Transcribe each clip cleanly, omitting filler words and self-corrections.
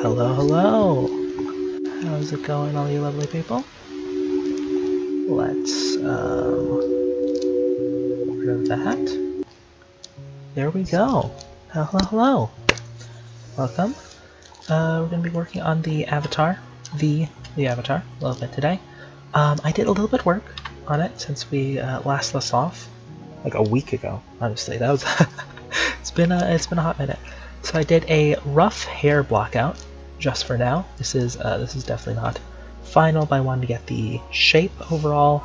Hello, hello! How's it going, all you lovely people? Let's, get rid of that. There we go. Hello, hello! Welcome. We're going to be working on the avatar, the avatar, a little bit today. I did a little bit of work on it since we last left off, like a week ago, honestly. That was it's been a hot minute. So I did a rough hair block out, just for now. This is definitely not final, but I wanted to get the shape overall.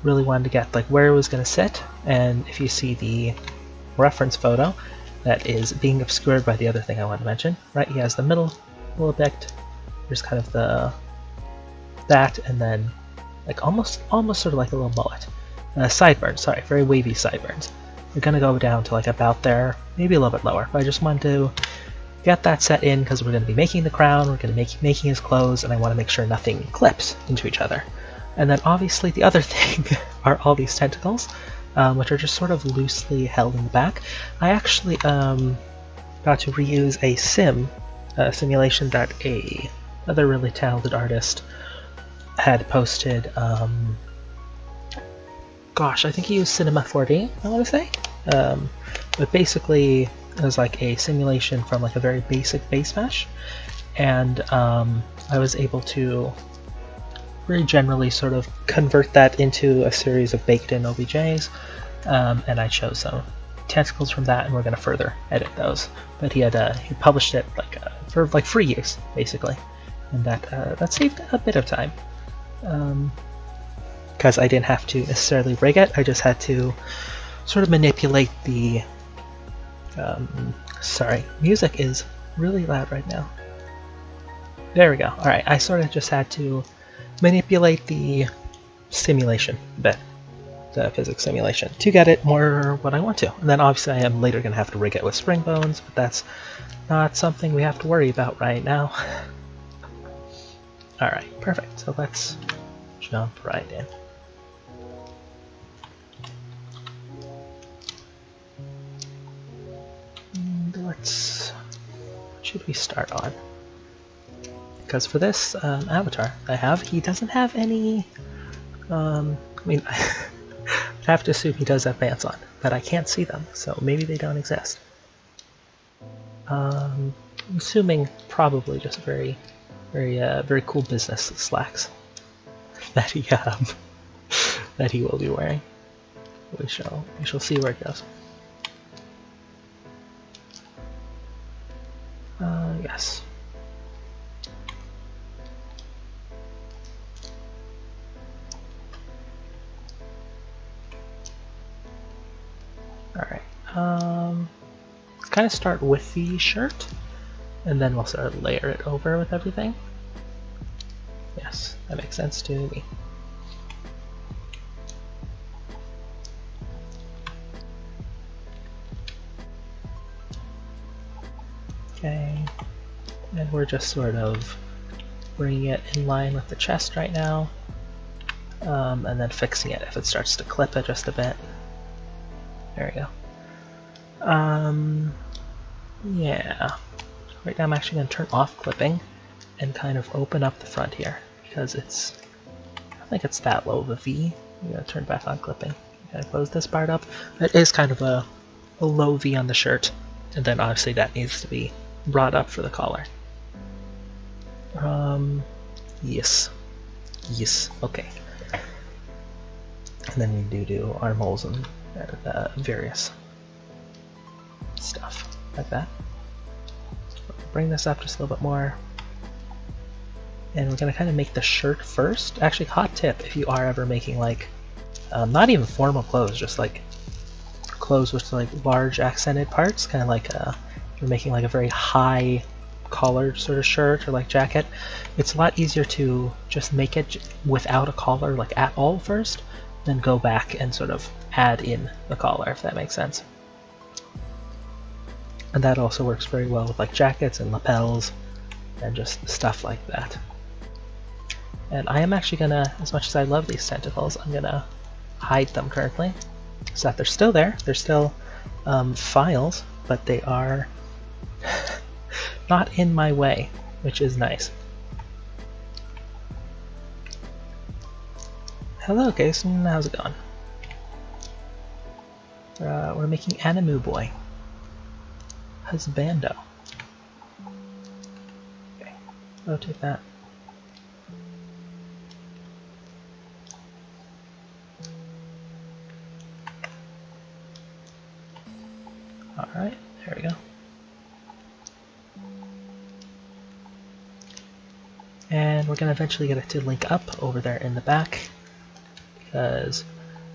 Really wanted to get like where it was going to sit, and if you see the reference photo, that is being obscured by the other thing I want to mention. Right, he has the middle a little bit. There's kind of that, and then like almost sort of like a little mullet. Sideburns, sorry, very wavy sideburns. We're gonna go down to like about there, maybe a little bit lower. But I just wanted to get that set in because we're going to be making the crown, we're going to be making his clothes, and I want to make sure nothing clips into each other. And then obviously the other thing are all these tentacles, which are just sort of loosely held in the back. I actually got to reuse a simulation that another really talented artist had posted. Gosh, I think he used Cinema 4D, I want to say. But basically it was like a simulation from like a very basic base mesh, and I was able to very generally sort of convert that into a series of baked-in OBJs, and I chose some tentacles from that, and we're going to further edit those. But he published it like for like free use basically, and that saved a bit of time. Because I didn't have to necessarily rig it, I just had to sort of manipulate the... sorry, music is really loud right now. There we go. Alright, I sort of just had to manipulate the simulation bit, the physics simulation, to get it more what I want to. And then obviously I am later going to have to rig it with spring bones, but that's not something we have to worry about right now. Alright, perfect. So let's jump right in. What should we start on? Because for this avatar he doesn't have any, I mean, I have to assume he does have pants on, but I can't see them, so maybe they don't exist. I'm assuming probably just very cool business slacks that he will be wearing. We shall see where it goes. Yes. Alright, let's kind of start with the shirt, and then we'll sort of layer it over with everything. Yes, that makes sense to me. Okay, and we're just sort of bringing it in line with the chest right now, and then fixing it if it starts to clip it just a bit. There we go. Yeah. Right now I'm actually going to turn off clipping and kind of open up the front here, because I think it's that low of a V. I'm going to turn back on clipping. Kind of close this part up. It is kind of a low V on the shirt, and then obviously that needs to be brought up for the collar. Yes, okay. And then we do armholes and various stuff like that. Bring this up just a little bit more, and we're gonna kind of make the shirt first. Actually, hot tip: if you are ever making like not even formal clothes, just like clothes with like large accented parts, kind of like you're making like a very high collared sort of shirt or like jacket, it's a lot easier to just make it without a collar like at all first, then go back and sort of add in the collar, if that makes sense. And that also works very well with like jackets and lapels and just stuff like that. And I am actually gonna, as much as I love these tentacles, I'm gonna hide them currently so that they're still there. They're still files, but they are not in my way. which is nice. Hello, Jason. How's it going? We're making Animu Boy. Husbando. Okay, rotate that. Alright, there we go. And we're going to eventually get it to link up over there in the back, because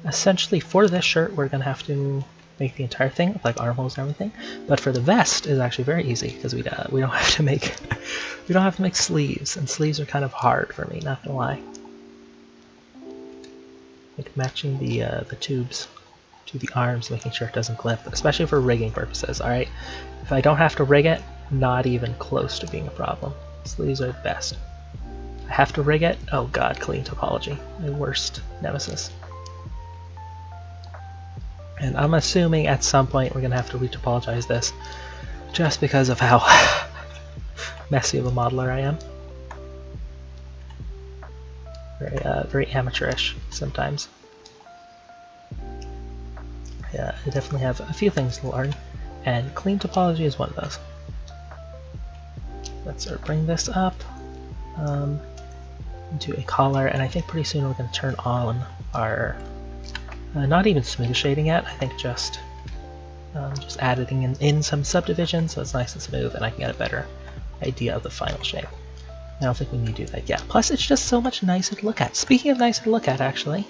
essentially for this shirt we're going to have to make the entire thing with like armholes and everything, but for the vest is actually very easy because we don't have to make we don't have to make sleeves, and sleeves are kind of hard for me, not gonna lie. Like matching the tubes to the arms, making sure it doesn't clip, especially for rigging purposes. All right, if I don't have to rig it, not even close to being a problem. Sleeves are best. I have to rig it. Oh god, clean topology, my worst nemesis. And I'm assuming at some point we're going to have to retopologize this, just because of how messy of a modeler I am. Very amateurish sometimes. Yeah, I definitely have a few things to learn, and clean topology is one of those. Let's bring this up into a collar, and I think pretty soon we're going to turn on our not even smooth shading yet. I think just adding in some subdivisions so it's nice and smooth, and I can get a better idea of the final shape. I don't think we need to do that yet. Plus, it's just so much nicer to look at. Speaking of nicer to look at, actually,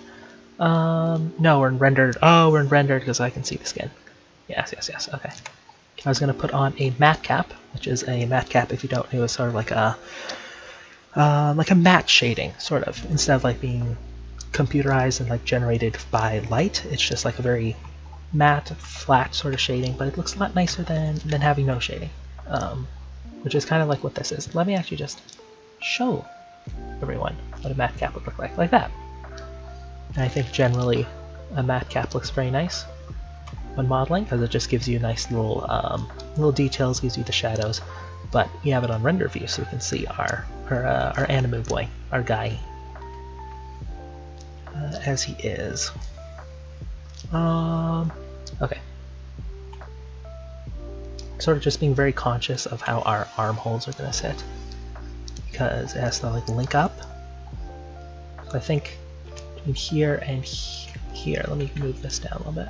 no, we're in rendered. Oh, we're in rendered because I can see the skin. Yes, yes, yes. Okay. I was going to put on a matte cap, which is a matte cap, if you don't know, is sort of like a matte shading, sort of, instead of like being computerized and like generated by light. It's just like a very matte, flat sort of shading, but it looks a lot nicer than having no shading, which is kind of like what this is. Let me actually just show everyone what a matte cap would look like that. And I think generally a matte cap looks very nice when modeling because it just gives you nice little details, gives you the shadows, but you have it on render view so we can see our Animu Boy, our guy, as he is. Okay. Sort of just being very conscious of how our armholes are going to sit, because it has to like link up. So I think between here and here, let me move this down a little bit.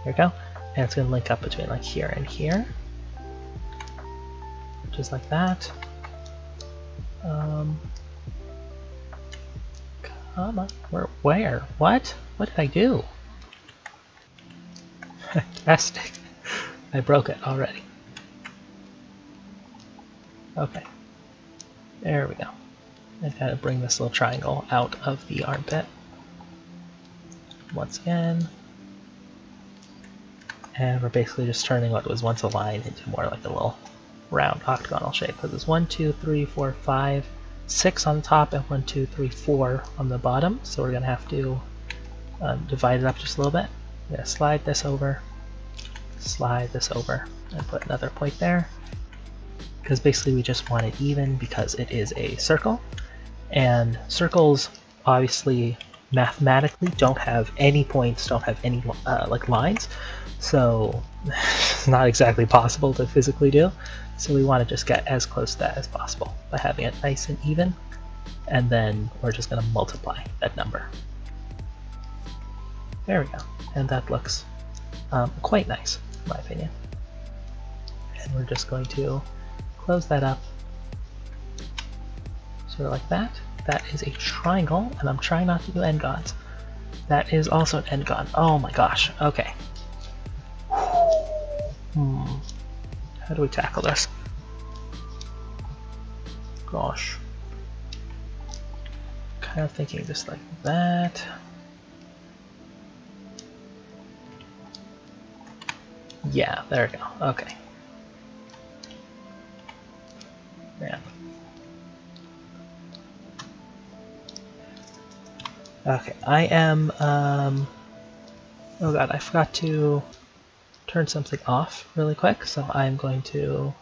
There we go. And it's going to link up between like here and here, just like that. Come on. Where? What? What did I do? Fantastic. I broke it already. Okay. There we go. I've got to bring this little triangle out of the armpit once again. And we're basically just turning what was once a line into more like a little round octagonal shape. Because it's 1, 2, 3, 4, 5, 6 on the top, and 1, 2, 3, 4 on the bottom. So we're going to have to divide it up just a little bit. I'm going to slide this over, and put another point there. Because basically we just want it even because it is a circle. And circles obviously mathematically don't have any points, don't have any like lines. So it's not exactly possible to physically do. So we want to just get as close to that as possible by having it nice and even. And then we're just going to multiply that number. There we go. And that looks quite nice, in my opinion. And we're just going to close that up, sort of like that. That is a triangle, and I'm trying not to do n-gons. That is also an n-gon. Oh my gosh, okay. How do we tackle this? Gosh. Kind of thinking just like that. Yeah, there we go. Okay. Yeah. Okay, I am, oh god, I forgot to turn something off really quick, so I'm going to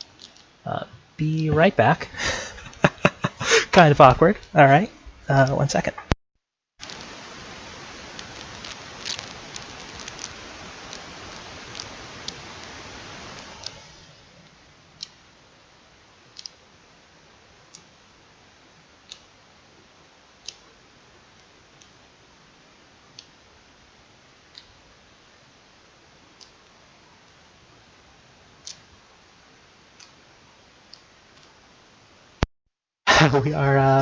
be right back. Kind of awkward. All right, 1 second.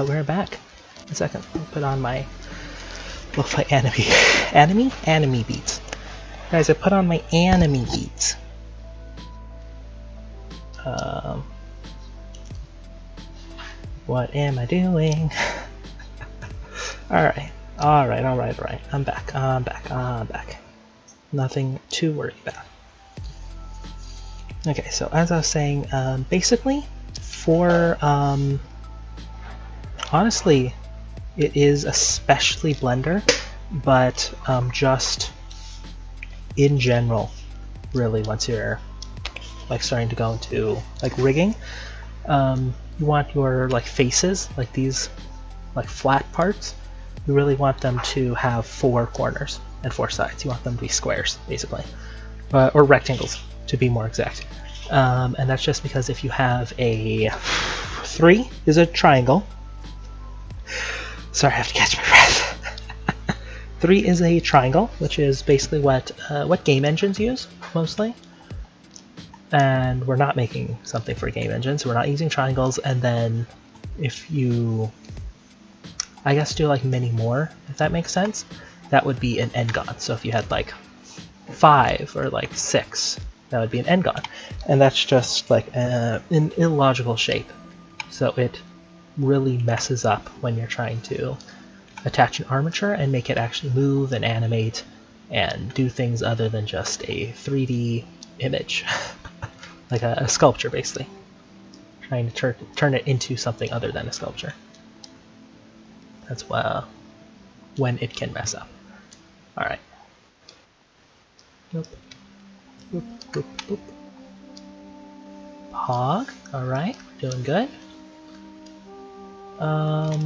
We're back. 1 second. I'll put on my lo-fi anime beats. Guys, I put on my anime beats. What am I doing? Alright. I'm back. Nothing to worry about. Okay, so as I was saying, basically, for, honestly, it is especially Blender, but just in general, really, once you're like starting to go into like rigging, you want your like faces, like these like flat parts, you really want them to have 4 corners and 4 sides. You want them to be squares, basically, or rectangles to be more exact. And that's just because if you have a 3 is a triangle. Sorry, I have to catch my breath. 3 is a triangle, which is basically what game engines use mostly. And we're not making something for game engines. We're not using triangles. And then if you, I guess, do like many more, if that makes sense, that would be an n-gon. So if you had like 5 or like 6, that would be an n-gon. And that's just like an illogical shape. So it really messes up when you're trying to attach an armature and make it actually move and animate and do things other than just a 3D image. Like a sculpture, basically. Trying to turn it into something other than a sculpture. That's when it can mess up. Alright. Boop. Boop, boop, boop. Pog. Alright, doing good. Let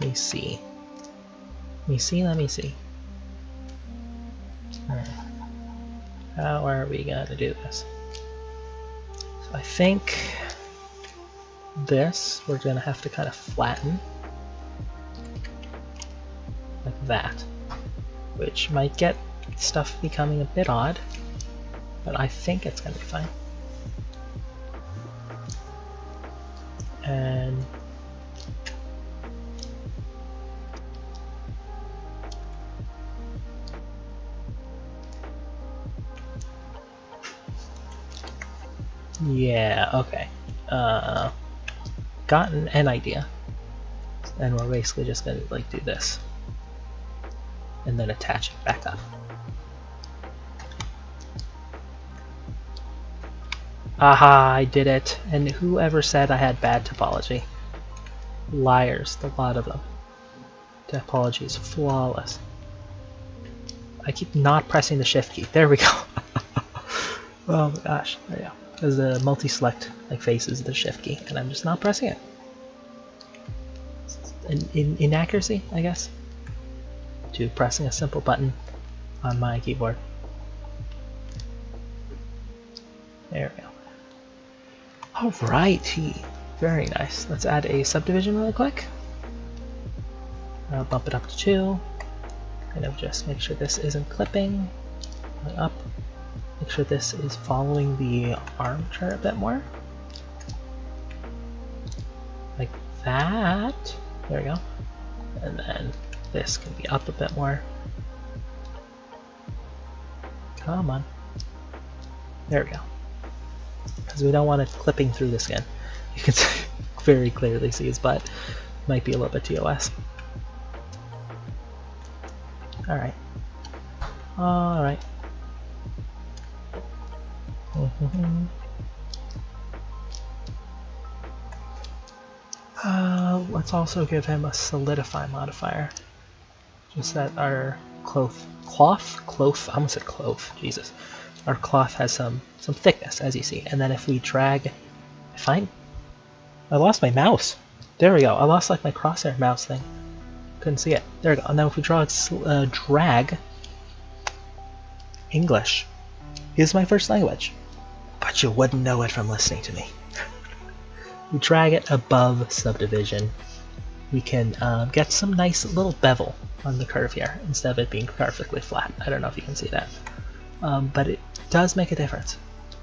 me see. Let me see. How are we gonna do this? So I think this we're gonna have to kind of flatten like that, which might get stuff becoming a bit odd, but I think it's gonna be fine. And yeah, okay. Gotten an idea. And we're basically just gonna like do this. And then attach it back up. Aha, I did it. And whoever said I had bad topology? Liars, a lot of them. Topology is flawless. I keep not pressing the shift key. There we go. Oh my gosh, there you go. Because the multi-select like faces the shift key, and I'm just not pressing it. Inaccuracy, I guess, to pressing a simple button on my keyboard. There we go. Alrighty, very nice. Let's add a subdivision really quick. I'll bump it up to 2. Kind of just make sure this isn't clipping. Up. Make sure this is following the armature a bit more. Like that. There we go. And then this can be up a bit more. Come on. There we go. Because we don't want it clipping through the skin. You can very clearly see his butt. Might be a little bit TOS. Alright. Alright. Let's also give him a solidify modifier. Just that our cloth, I almost said cloth, Jesus. Our cloth has some thickness, as you see. And then if we drag, I lost my mouse. There we go. I lost like my crosshair mouse thing. Couldn't see it. There we go. And now if we drag, English is my first language, but you wouldn't know it from listening to me. We drag it above subdivision. We can get some nice little bevel on the curve here instead of it being perfectly flat. I don't know if you can see that, but it does make a difference.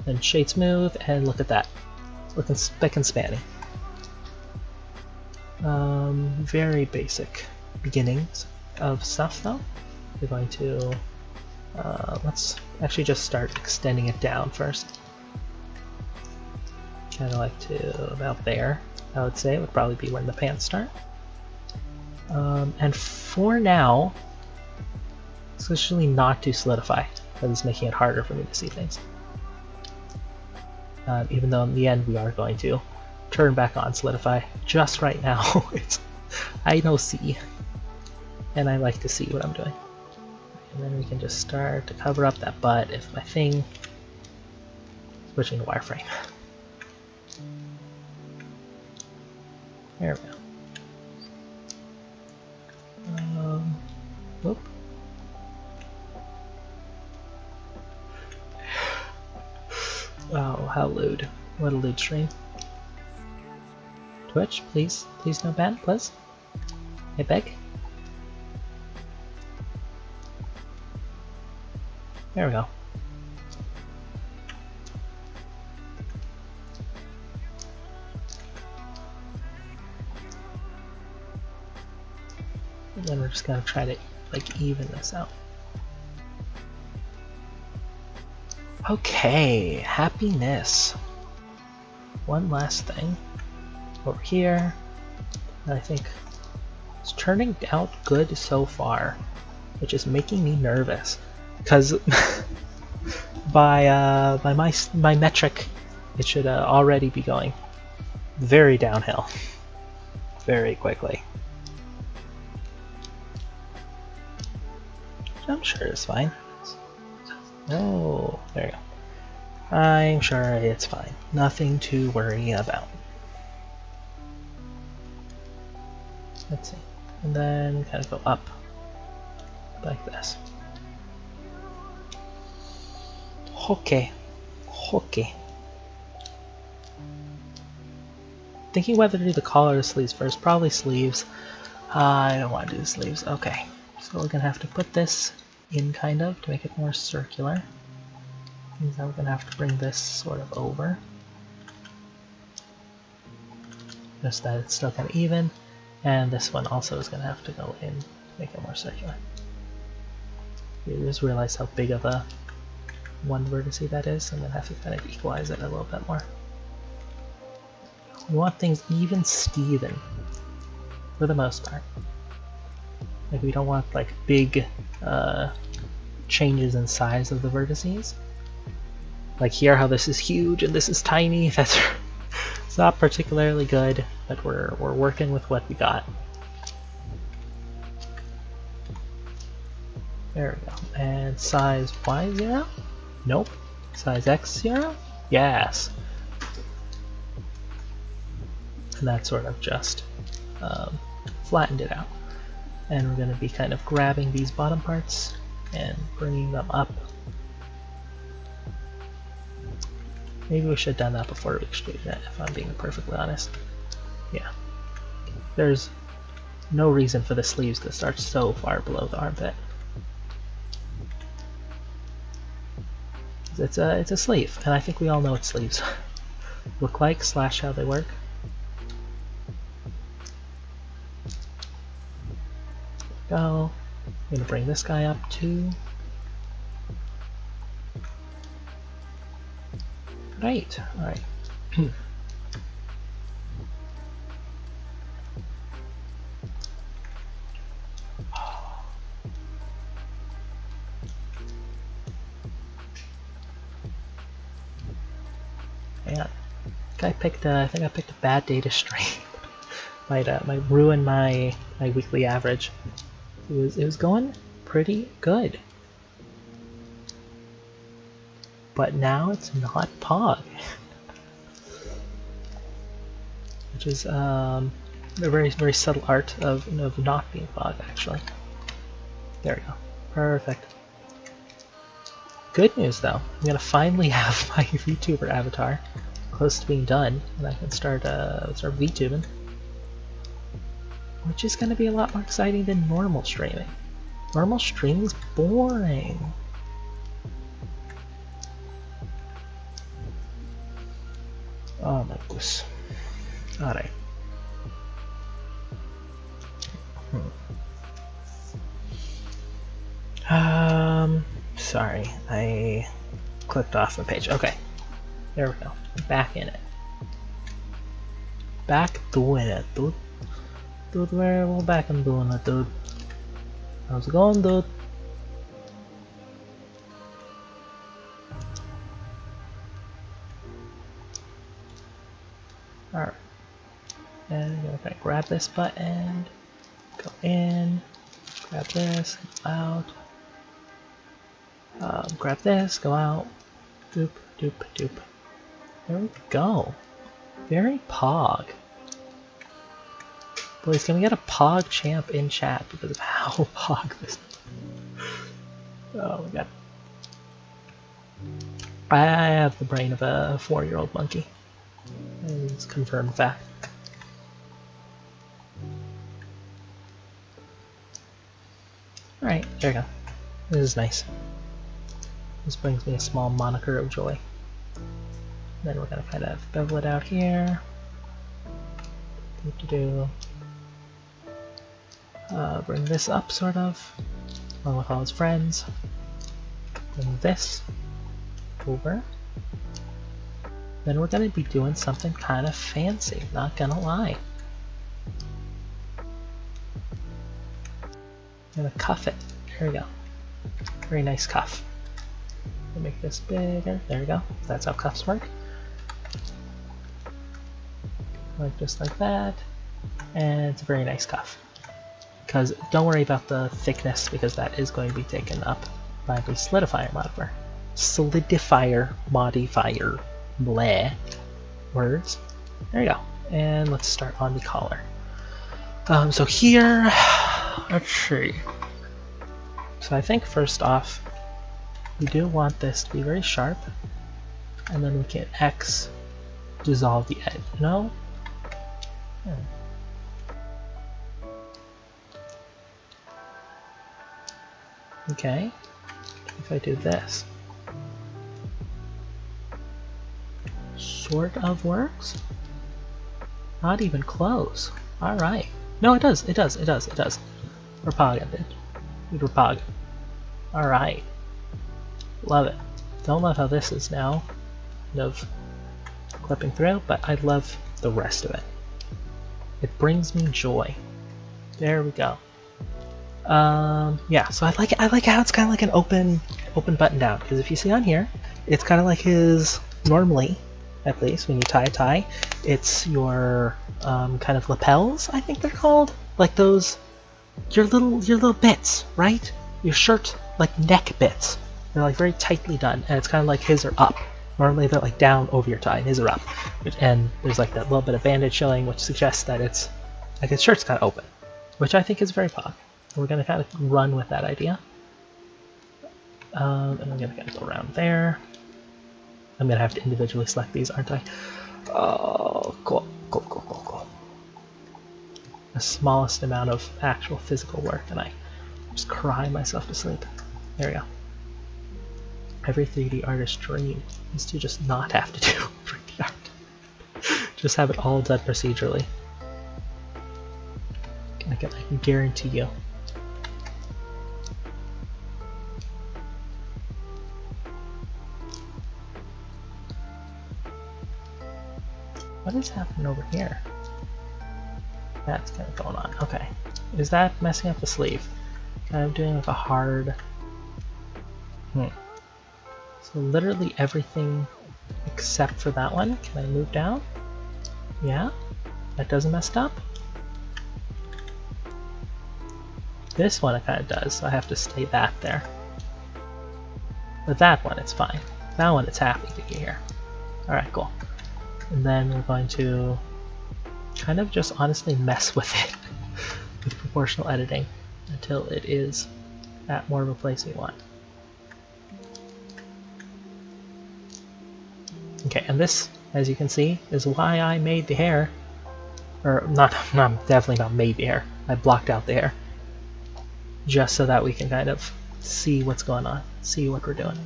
And shade smooth, and look at that, looking spick and spanny. Very basic beginnings of stuff though. We're going to let's actually just start extending it down first. Kind of like to about there, I would say. It would probably be when the pants start. And for now, it's actually not to solidify, because it's making it harder for me to see things. Even though in the end we are going to turn back on solidify. Just right now, I know C, and I like to see what I'm doing. And then we can just start to cover up that butt if my thing, switching to wireframe. There we go. Whoop. Oh, how lewd. What a lewd stream. Twitch, please no ban, please. I beg. There we go. And then we're just gonna try to like even this out. Okay, happiness. One last thing over here. I think it's turning out good so far, which is making me nervous because by my metric, it should already be going very downhill very quickly. I'm sure it's fine. Oh, there you go. I'm sure it's fine. Nothing to worry about. Let's see. And then kind of go up like this. Okay. Okay. Thinking whether to do the collar or the sleeves first. Probably sleeves. I don't want to do the sleeves. Okay. So we're going to have to put this in kind of to make it more circular. Means that we're going to have to bring this sort of over. Just that it's still kind of even. And this one also is going to have to go in, make it more circular. You just realize how big of a one vertex that is, and then have to kind of equalize it a little bit more. We want things even Steven for the most part. Like we don't want like big changes in size of the vertices. Like here, how this is huge and this is tiny. That's it's not particularly good, but we're working with what we got. There we go. And size Y0? Nope. Size X0? Yes. And that sort of just flattened it out. And we're going to be kind of grabbing these bottom parts and bringing them up. Maybe we should have done that before we extruded it, if I'm being perfectly honest. Yeah. There's no reason for the sleeves to start so far below the armpit. It's a sleeve, and I think we all know what sleeves look like / how they work. Go. I'm gonna bring this guy up too. Right. All right. Yeah. I think I picked a bad day to stream. might ruin my weekly average. It was going pretty good. But now it's not Pog. Which is a very, very subtle art of not being Pog, actually. There we go. Perfect. Good news though, I'm gonna finally have my VTuber avatar close to being done, and I can start VTubing, which is gonna be a lot more exciting than normal streaming. Normal streaming's boring. Oh my goose. Alright. Sorry, I clicked off my page. Okay, there we go. Back in it. Back doing it, dude. Dude, we're back and doing it, dude. How's it going, dude? Alright. And I'm gonna grab this button, go in, grab this, go out. Grab this, go out. Doop, doop, doop. There we go. Very Pog. Boys, can we get a Pog champ in chat because of how Pog this is? Oh my god. I have the brain of a 4-year-old monkey. It's confirmed fact. Alright, there we go. This is nice. This brings me a small moniker of joy. Then we're gonna kind of bevel it out here. Bring this up, sort of, along with all his friends. Bring this over. Then we're gonna be doing something kind of fancy, not gonna lie. I'm gonna cuff it. There we go. Very nice cuff. Make this bigger. There we go. That's how cuffs work. Like just like that. And it's a very nice cuff. Because don't worry about the thickness, because that is going to be taken up by the solidifier modifier. Solidifier modifier. Bleh. Words. There you go. And let's start on the collar. So here, let's see. So I think first off, we do want this to be very sharp, and then we can X dissolve the edge. No? Okay. If I do this, sort of works. Not even close. All right. No, it does. It does. It does. It does. We're pogging, dude. We're pogging. All right. Love it. Don't love how this is now, kind of clipping through, but I love the rest of it. It brings me joy. There we go. Yeah. So I like it. I like how it's kind of like an open button down, because if you see on here, it's kind of like his normally, at least when you tie a tie, it's your kind of lapels. I think they're called, like those your little bits, right? Your shirt like neck bits. They're like very tightly done, and it's kind of like his are up. Normally they're like down over your tie, and his are up. And there's like that little bit of bandage showing, which suggests that it's like his shirt's kind of open, which I think is very Pog. We're gonna kind of run with that idea. And I'm gonna kind of go around there. I'm gonna have to individually select these, aren't I? Oh, cool, cool, cool, cool, cool. The smallest amount of actual physical work, and I just cry myself to sleep. There we go. Every 3D artist's dream is to just not have to do 3D art. Just have it all done procedurally. I can guarantee you. What is happening over here? That's kind of going on. Okay. Is that messing up the sleeve? Kind of doing like a hard... So literally everything except for that one. Can I move down? Yeah? That doesn't mess up? This one it kind of does, so I have to stay that there. But that one, it's fine. That one, it's happy to be here. Alright, cool. And then we're going to kind of just honestly mess with it with proportional editing until it is at more of a place we want. Okay, and this, as you can see, is why I made the hair. Or, definitely not made the hair. I blocked out the hair. Just so that we can kind of see what's going on, see what we're doing.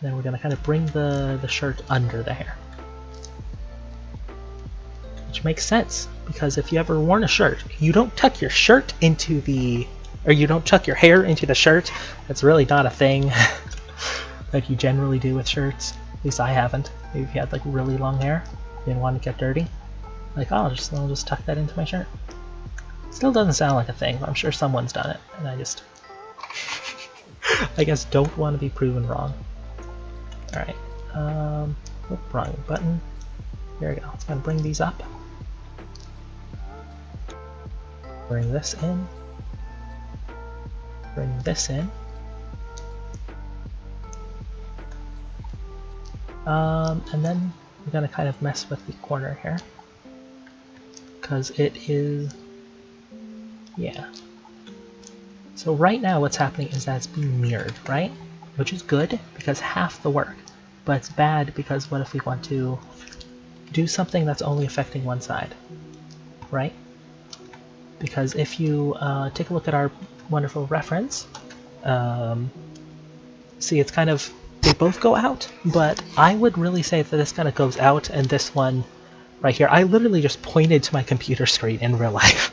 Then we're going to kind of bring the shirt under the hair. Which makes sense, because if you ever worn a shirt, you don't tuck your shirt into the... or you don't tuck your hair into the shirt. That's really not a thing that you generally do with shirts. At least I haven't. Maybe if you had like really long hair, you didn't want to get dirty. Like, oh, I'll just tuck that into my shirt. Still doesn't sound like a thing, but I'm sure someone's done it, and I just... I guess don't want to be proven wrong. Alright, wrong button. There we go. It's going to bring these up. Bring this in. Bring this in. And then we're going to kind of mess with the corner here. Because it is... yeah. So right now what's happening is that it's being mirrored, right? Which is good because half the work. But it's bad because what if we want to do something that's only affecting one side, right? Because if you take a look at our wonderful reference, see it's kind of, they both go out, but I would really say that this kind of goes out and this one right here, I literally just pointed to my computer screen in real life.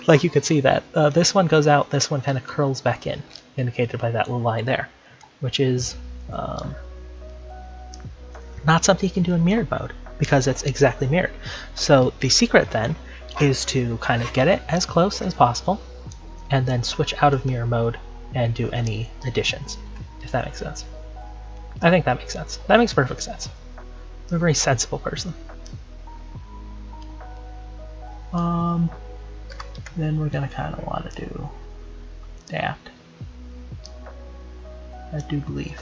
Like you could see that this one goes out, this one kind of curls back in, indicated by that little line there, which is not something you can do in mirrored mode because it's exactly mirrored. So the secret then is to kind of get it as close as possible and then switch out of mirror mode and do any additions, if that makes sense. I think that makes sense. That makes perfect sense. I'm a very sensible person. Then we're gonna kind of want to do daft. I do believe.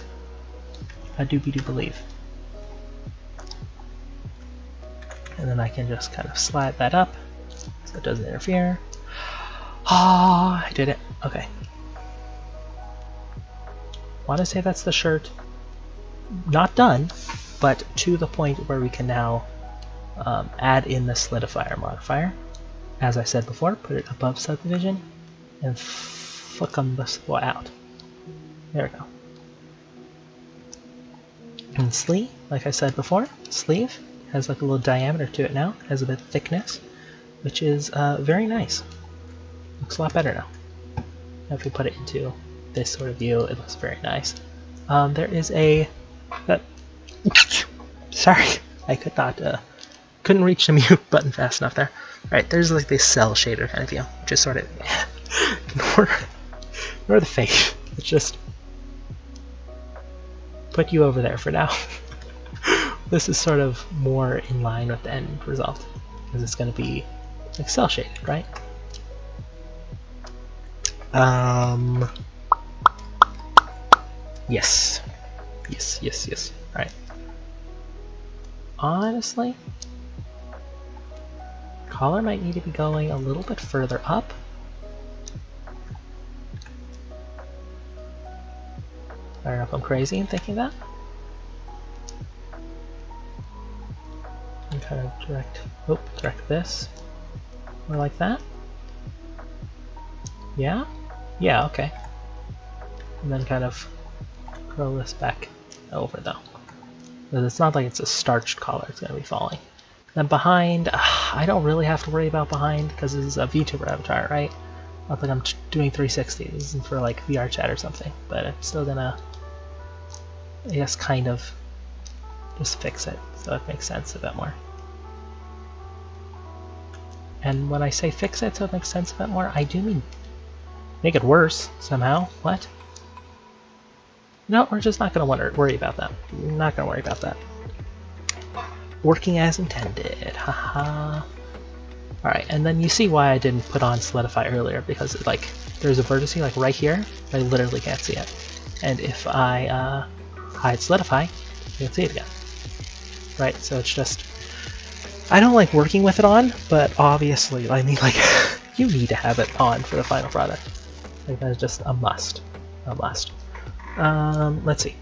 And then I can just kind of slide that up so it doesn't interfere. Ah, I did it. Okay. Want to say that's the shirt. Not done, but to the point where we can now add in the solidifier modifier. As I said before, put it above subdivision and flick them out. There we go. And sleeve, like I said before, sleeve has like a little diameter to it now, has a bit of thickness, which is very nice. Looks a lot better now. Now if we put it into this sort of view, it looks very nice. There is a... sorry, I could not... couldn't reach the mute button fast enough there. Alright, there's like this cell shader kind of view, which is sort of... ignore the face. Let's just put you over there for now. This is sort of more in line with the end result, because it's going to be like cell shaded, right? Yes. Yes. Alright. Honestly, collar might need to be going a little bit further up. I don't know if I'm crazy in thinking that. And kind of direct this. More like that. Yeah? Yeah, okay. And then kind of curl this back over though. Because it's not like it's a starched collar, it's going to be falling. Then behind, I don't really have to worry about behind because this is a VTuber avatar, right? Not like I'm doing 360, this isn't for like VR chat or something, but I'm still gonna, I guess, kind of just fix it so it makes sense a bit more. And when I say fix it so it makes sense a bit more, I do mean make it worse somehow. What? No, we're just not going to worry about that. We're not going to worry about that. Working as intended. Haha. Alright, and then you see why I didn't put on Solidify earlier, because like there's a vertex like right here, I literally can't see it. And if I hide Solidify, you can see it again. Right, so it's just, I don't like working with it on, but obviously I need like, you need to have it on for the final product. Like that's just a must, a must. Let's see.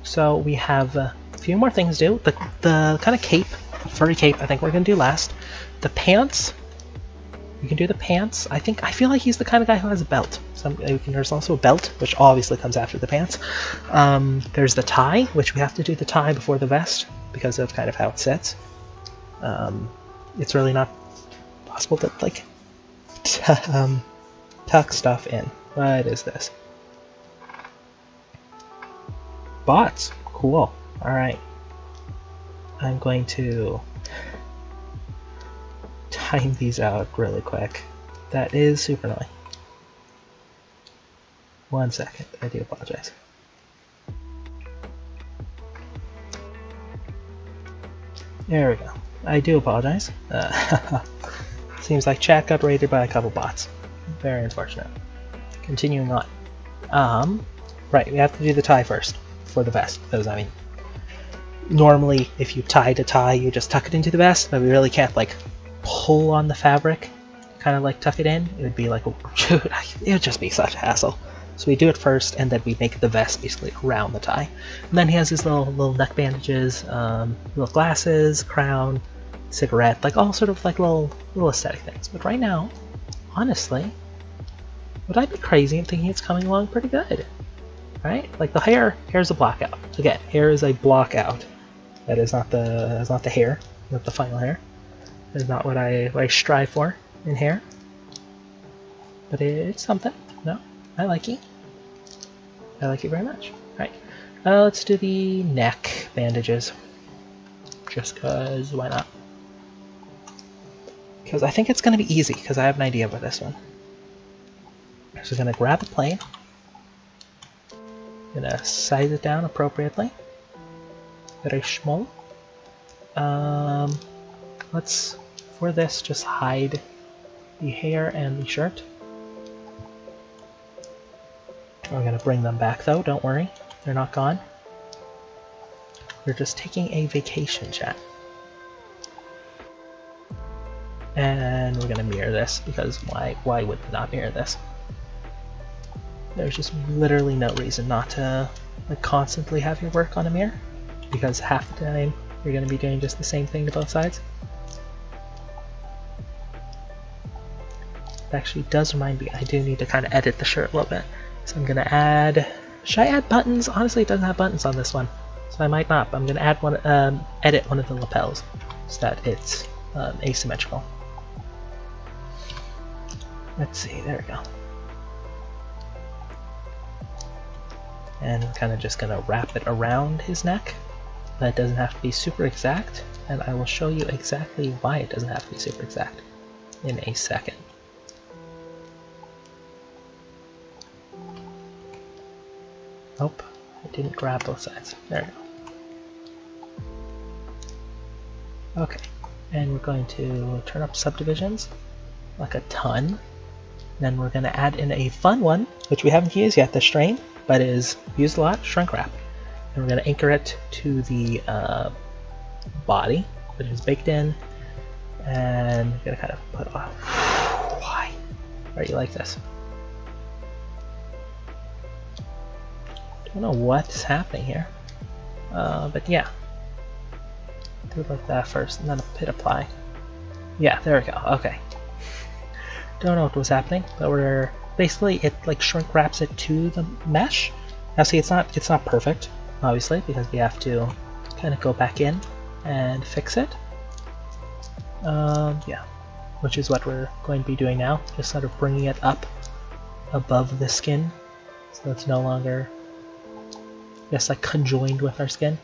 So we have a few more things to do. The kind of cape, furry cape, I think we're gonna do last. The pants, we can do the pants. I feel like he's the kind of guy who has a belt. So there's also a belt, which obviously comes after the pants. There's the tie, which we have to do the tie before the vest because of kind of how it sits. It's really not possible to like tuck stuff in. What is this? Bots. Cool. All right. I'm going to time these out really quick. That is super annoying. 1 second. I do apologize. There we go. I do apologize. Seems like chat got raided by a couple bots. Very unfortunate. Continuing on. Right, we have to do the tie first for the vest, because I mean, normally if you tied a tie, you just tuck it into the vest, but we really can't like pull on the fabric, kind of like tuck it in. It would be like, it would just be such a hassle. So we do it first, and then we make the vest basically around the tie. And then he has his little neck bandages, little glasses, crown, cigarette, like all sort of like little aesthetic things. But right now, honestly, would I be crazy in thinking it's coming along pretty good? Right? Like the hair's a block out. Again, hair is a block out. That is not the hair, not the final hair. That is not what I strive for in hair. But it's something. No, I like it. I like it very much. Right. Let's do the neck bandages. Just cause, why not? Because I think it's going to be easy, because I have an idea with this one. So I'm going to grab a plane. Gonna size it down appropriately. Very small. Let's, for this, just hide the hair and the shirt. We're gonna bring them back though, don't worry. They're not gone. We're just taking a vacation, chat. And we're gonna mirror this, because why would we not mirror this? There's just literally no reason not to like constantly have your work on a mirror, because half the time you're going to be doing just the same thing to both sides. It actually does remind me, I do need to kind of edit the shirt a little bit. So I'm going to add, should I add buttons? Honestly, it doesn't have buttons on this one, so I might not. But I'm going to add one, edit one of the lapels so that it's asymmetrical. Let's see, there we go. And I'm kind of just going to wrap it around his neck. That doesn't have to be super exact, and I will show you exactly why it doesn't have to be super exact in a second. Nope, I didn't grab both sides. There we go. Okay, and we're going to turn up subdivisions like a ton. Then we're going to add in a fun one, which we haven't used yet, the strain, but is used a lot, shrink wrap. And we're going to anchor it to the body, which is baked in, and we're going to kind of put off. Why? Why do you like this? Don't know what's happening here, but yeah. Do it like that first, and then hit apply. Yeah, there we go. Okay. Don't know what was happening, but we're basically it like shrink wraps it to the mesh. Now see, it's not perfect, obviously, because we have to kind of go back in and fix it. Yeah, which is what we're going to be doing now, just sort of bringing it up above the skin, so it's no longer just like conjoined with our skin,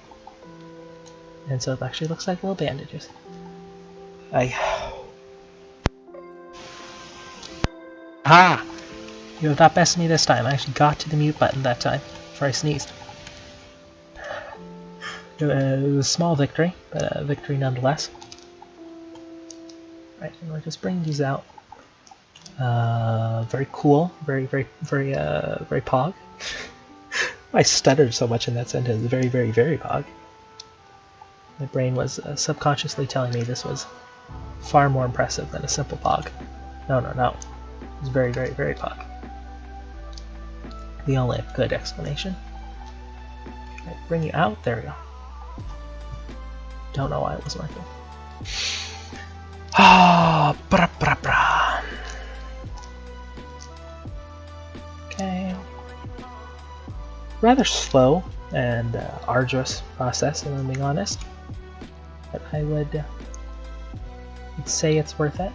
and so it actually looks like little bandages. Ah! You have outbested me this time. I actually got to the mute button that time before I sneezed. It was a small victory, but a victory nonetheless. Right, and we're just bringing these out. Very cool, very pog. I stuttered so much in that sentence. Very pog. My brain was subconsciously telling me this was far more impressive than a simple pog. No. It was very pog. The only good explanation. Right, bring you out. There we go. Don't know why it was working. Ah, bra. Okay. Rather slow and arduous process, if I'm being honest. But I would say it's worth it.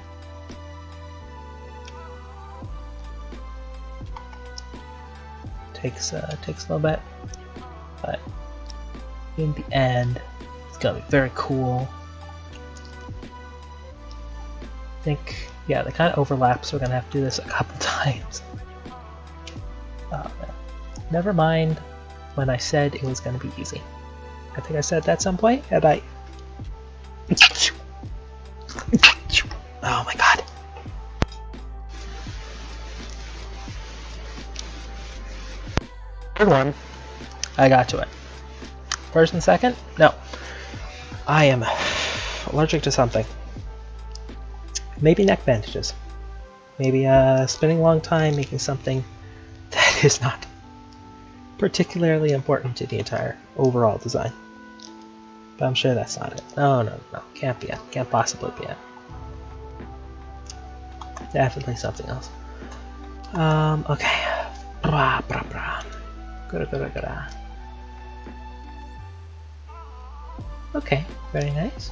Takes a little bit, but in the end, it's gonna be very cool. I think, yeah, they kind of overlap, so we're gonna have to do this a couple times. Oh man. Never mind when I said it was gonna be easy. I think I said that at some point, and I... Oh my god. Good one. I got to it. First and second? No. I am allergic to something. Maybe neck bandages. Maybe spending a long time making something that is not particularly important to the entire overall design. But I'm sure that's not it. No. Can't be it. Can't possibly be it. Definitely something else. Okay. Bra. Good. Okay, very nice.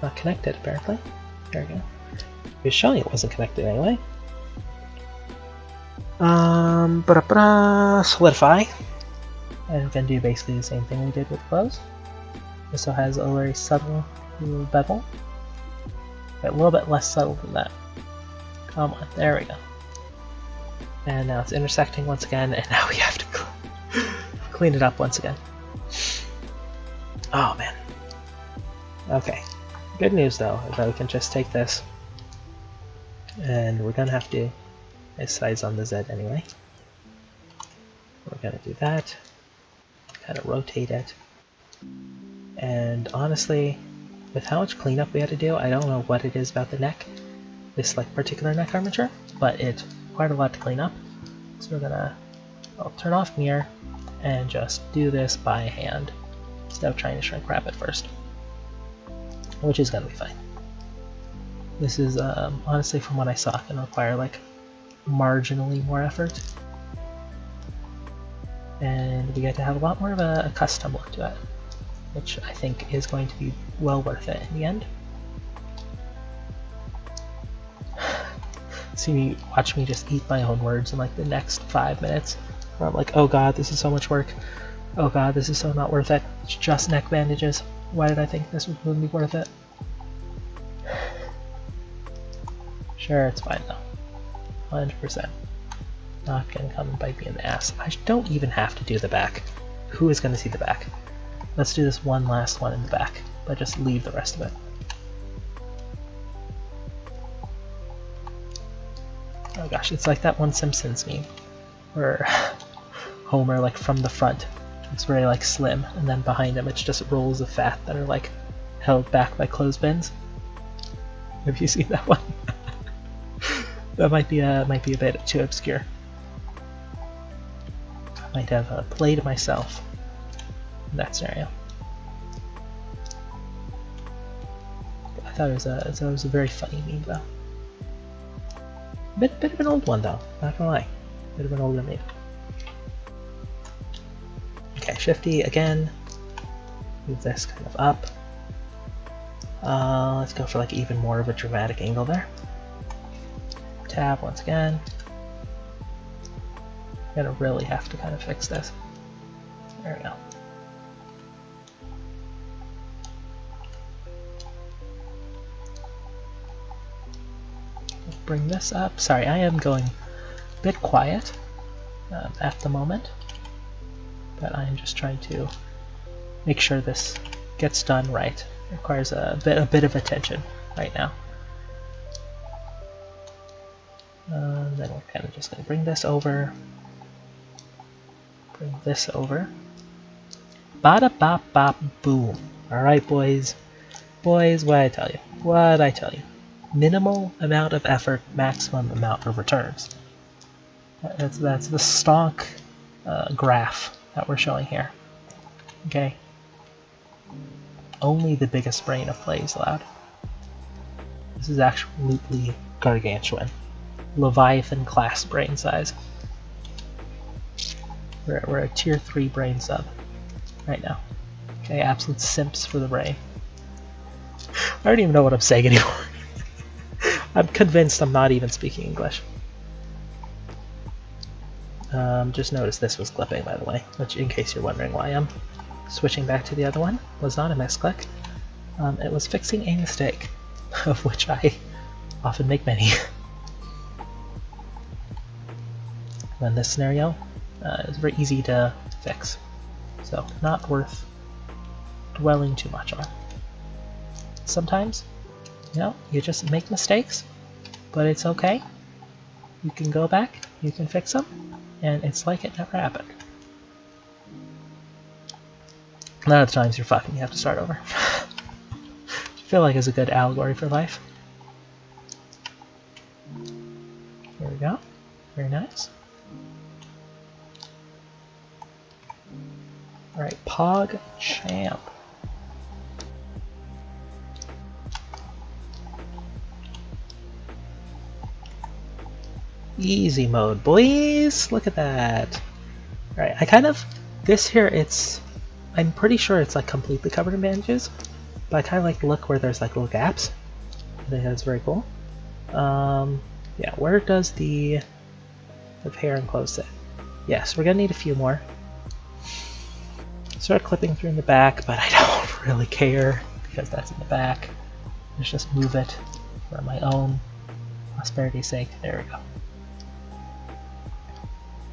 Not connected, apparently. There we go. It was showing it wasn't connected anyway. Solidify. And we're going to do basically the same thing we did with close. This one has a very subtle bevel. A little bit less subtle than that. Come on, there we go. And now it's intersecting once again, and now we have to clean it up once again. Oh man. Okay. Good news though, is that we can just take this, and we're gonna have to size on the Z anyway. We're gonna do that. Kind of rotate it. And honestly, with how much cleanup we had to do, I don't know what it is about the neck, this like particular neck armature, but it's quite a lot to clean up. So we're gonna turn off mirror and just do this by hand instead of trying to shrink wrap it first, which is gonna be fine. This is honestly, from what I saw, gonna require like marginally more effort, and we get to have a lot more of a custom look to it, which I think is going to be well worth it in the end. Watch me just eat my own words in like the next 5 minutes, where I'm like, oh god, this is so much work. Oh god, this is so not worth it. It's just neck bandages. Why did I think this would be worth it? Sure, it's fine though. 100%. Not gonna come and bite me in the ass. I don't even have to do the back. Who is gonna see the back? Let's do this one last one in the back, but just leave the rest of it. Oh gosh, it's like that one Simpsons meme where Homer, like from the front, it's very like slim, and then behind him it's just rolls of fat that are like held back by clothespins. Have you seen that one? That might be a bit too obscure. I might have played myself in that scenario. I thought it was a very funny meme though. Bit of an old one though, not gonna lie. Bit of an older meme. Okay, shifty again. Move this kind of up. Let's go for like even more of a dramatic angle there. Tab once again. I'm gonna really have to kind of fix this. There we go. Bring this up. Sorry, I am going bit quiet at the moment, but I'm just trying to make sure this gets done right. It requires a bit of attention right now. Then we're kind of just going to bring this over. Bring this over. Bada bop bop boom. Alright, boys. Boys, what I tell you. What I tell you. Minimal amount of effort, maximum amount of returns. That's the stock graph that we're showing here. Okay? Only the biggest brain of play is allowed. This is absolutely gargantuan. Leviathan class brain size. We're a tier 3 brain sub right now. Okay, absolute simps for the brain. I don't even know what I'm saying anymore. I'm convinced I'm not even speaking English. Just noticed this was clipping, by the way, which, in case you're wondering why I'm switching back to the other one, was not a misclick. It was fixing a mistake, of which I often make many. In this scenario, it's very easy to fix, so not worth dwelling too much on. Sometimes, you know, you just make mistakes, but it's okay. You can go back, you can fix them, and it's like it never happened. A lot of the times you're fucking, you have to start over. I feel like it's a good allegory for life. Here we go. Very nice. Alright, Pog Champ. Easy mode, boys! Look at that! Alright, I kind of... This here, I'm pretty sure it's like completely covered in bandages, but I kind of like to look where there's like little gaps. I think that's very cool. Yeah, where does the hair and clothes sit? Yes, we're gonna need a few more. Start clipping through in the back, but I don't really care because that's in the back. Let's just move it for my own prosperity's sake. There we go.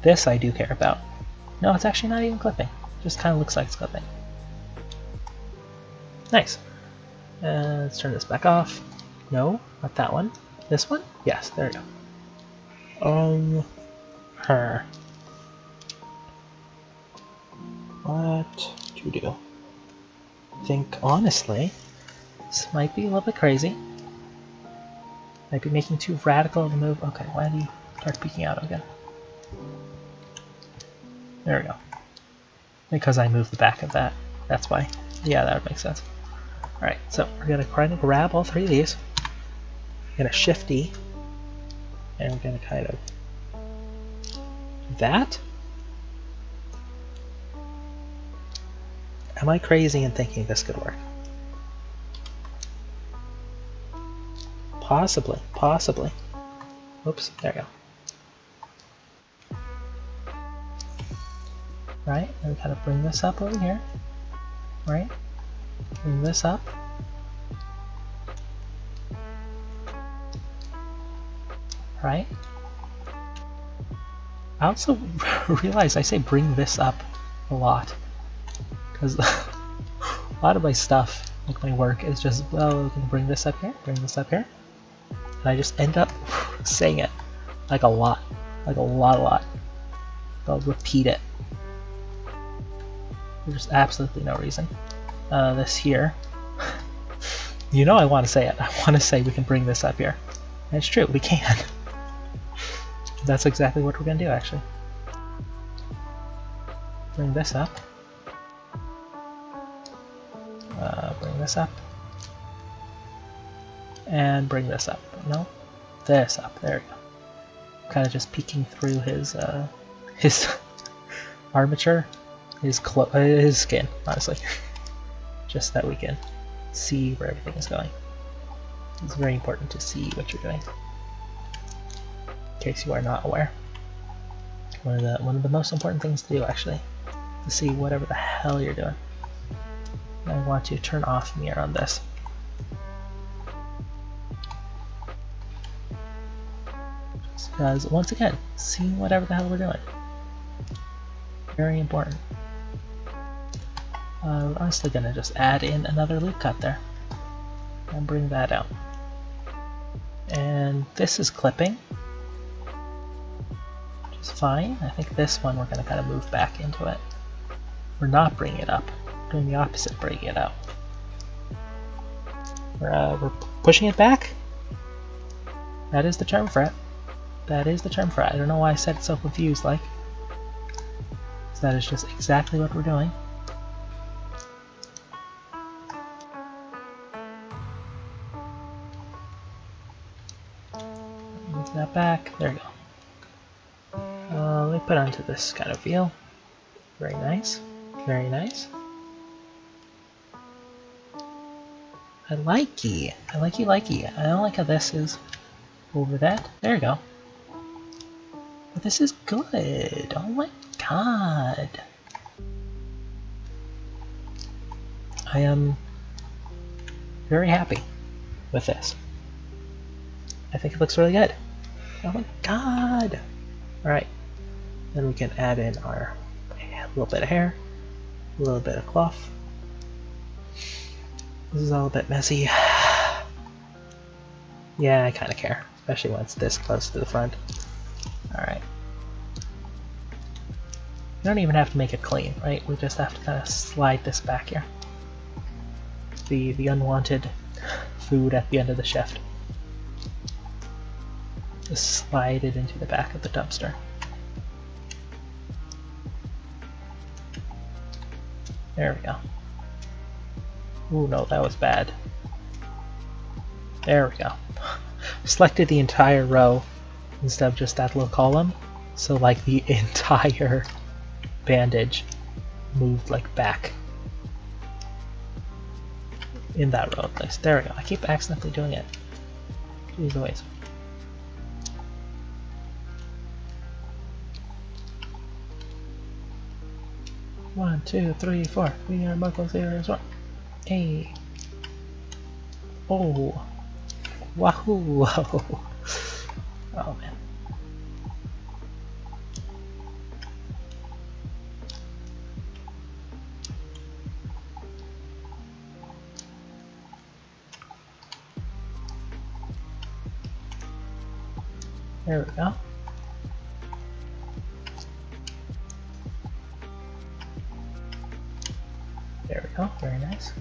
This I do care about. No, it's actually not even clipping. It just kind of looks like it's clipping. Nice. Let's turn this back off. No, not that one. This one? Yes, there we go. Her. What to do? I think, honestly, this might be a little bit crazy. Might be making too radical of a move. Okay, why do you start peeking out again? There we go. Because I moved the back of that. That's why. Yeah, that would make sense. Alright, so we're going to kind of grab all three of these. We're going to shift D. And we're going to kind of... That? Am I crazy in thinking this could work? Possibly, possibly. Oops, there we go. Right, and we kind of bring this up over here. Right? Bring this up. Right? I also realize I say bring this up a lot. Because a lot of my stuff, like my work, is just, well, we can bring this up here, bring this up here. And I just end up saying it like a lot. Like a lot. I'll repeat it. There's absolutely no reason. This here. You know I want to say it. I want to say we can bring this up here. And it's true, we can. That's exactly what we're going to do, actually. Bring this up. Bring this up. And bring this up. No? This up. There we go. Kind of just peeking through his armature. His skin, honestly. Just that we can see where everything is going. It's very important to see what you're doing. In case you are not aware. One of the most important things to do, actually. To see whatever the hell you're doing. I want to turn off mirror on this. Just Because, once again, see whatever the hell we're doing. Very important. We're honestly going to just add in another loop cut there. And bring that out. And this is clipping. Which is fine. I think this one we're going to kind of move back into it. We're not bringing it up. We're doing the opposite, bringing it out. We're pushing it back. That is the term for it. That is the term for it. I don't know why I said it so confused like. So that is just exactly what we're doing. Move that back. There we go. Let me put onto this kind of feel. Very nice. Very nice. I likey. I likey. I don't like how this is over that. There we go. But this is good. Oh my god. I am very happy with this. I think it looks really good. Oh my god. Alright. Then we can add in our little bit of hair, a little bit of cloth. This is all a bit messy. Yeah, I kind of care, especially when it's this close to the front. Alright. We don't even have to make it clean, right? We just have to kind of slide this back here. The unwanted food at the end of the shift. Just slide it into the back of the dumpster. There we go. Ooh, no, that was bad. There we go. Selected the entire row instead of just that little column. So like the entire bandage moved like back in that row at least. There we go. I keep accidentally doing it. Jeez Louise. One, two, three, four. We are more close here as well. Hey. Oh. Wahoo. Whoa. Oh man. There we go. There we go, very nice.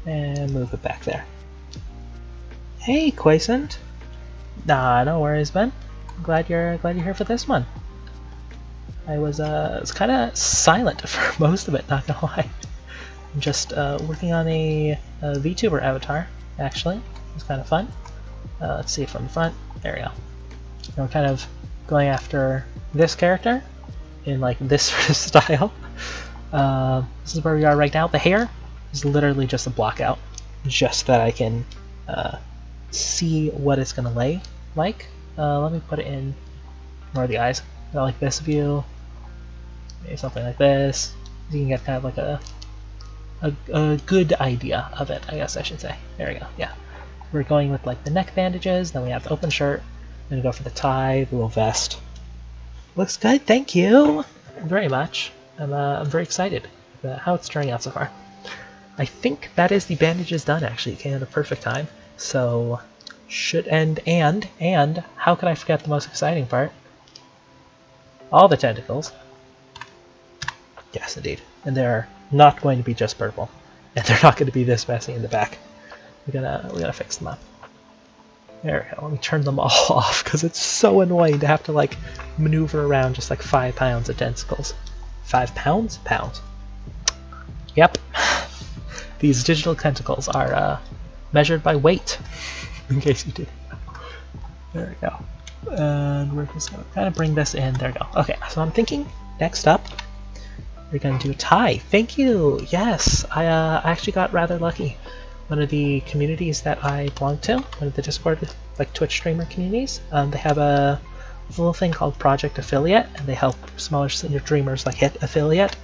And move it back there. Hey, Quiescent. Nah, no worries, Ben. I'm glad you're here for this one. I was kind of silent for most of it, not gonna lie. I'm just working on a VTuber avatar, actually. It was kind of fun. Let's see it from the front. There we go. And we're kind of going after this character in like this sort of style. This is where we are right now. The hair is literally just a block out, just that I can see what it's gonna lay like. Let me put it in more of the eyes. I like this view, maybe something like this. You can get kind of like a good idea of it, I guess I should say. There we go. Yeah, we're going with like the neck bandages. Then we have the open shirt. I'm gonna go for the tie, the little vest. Looks good, thank you very much. I'm very excited about how it's turning out so far. I think that is the bandages done. Actually, it came at a perfect time. So should and how could I forget the most exciting part? All the tentacles. Yes, indeed. And they're not going to be just purple, and they're not going to be this messy in the back. We gotta fix them up. There we go. Let me turn them all off because it's so annoying to have to like maneuver around just like 5 pounds of tentacles. 5 pounds? Pounds. Yep. These digital tentacles are measured by weight, in case you didn't know. There we go. And we're just gonna kind of bring this in. There we go. Okay, so I'm thinking next up we're gonna do a tie. Thank you. Yes, I actually got rather lucky. One of the communities that I belong to, one of the Discord like Twitch streamer communities, they have a little thing called Project Affiliate, and they help smaller streamers like hit affiliate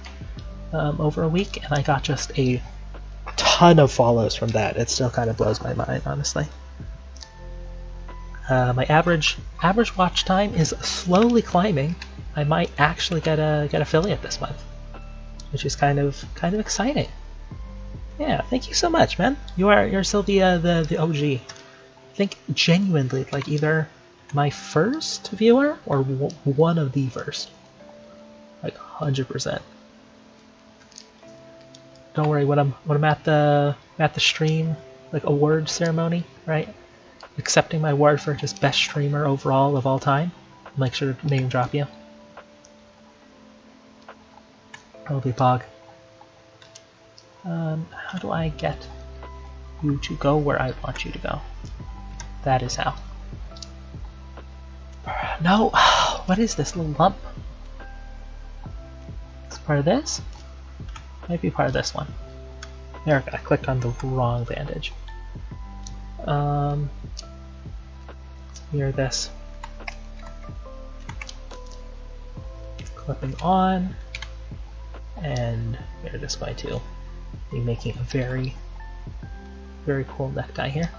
over a week, and I got just a ton ton of follows from that. It still kind of blows my mind, honestly. My average watch time is slowly climbing. I might actually get affiliate this month, which is kind of exciting. Yeah, thank you so much, man. You're still the OG. I think genuinely, like either my first viewer or one of the first. Like 100%. Don't worry, when I'm at the stream, like award ceremony, right? Accepting my award for just best streamer overall of all time, I'll make sure to name drop you. Probably Pog. How do I get you to go where I want you to go? That is how. No! What is this little lump? It's part of this? Might be part of this one. There we go. I clicked on the wrong bandage. Near this. Clipping on. And we're this way too. Be making a very, very cool necktie here.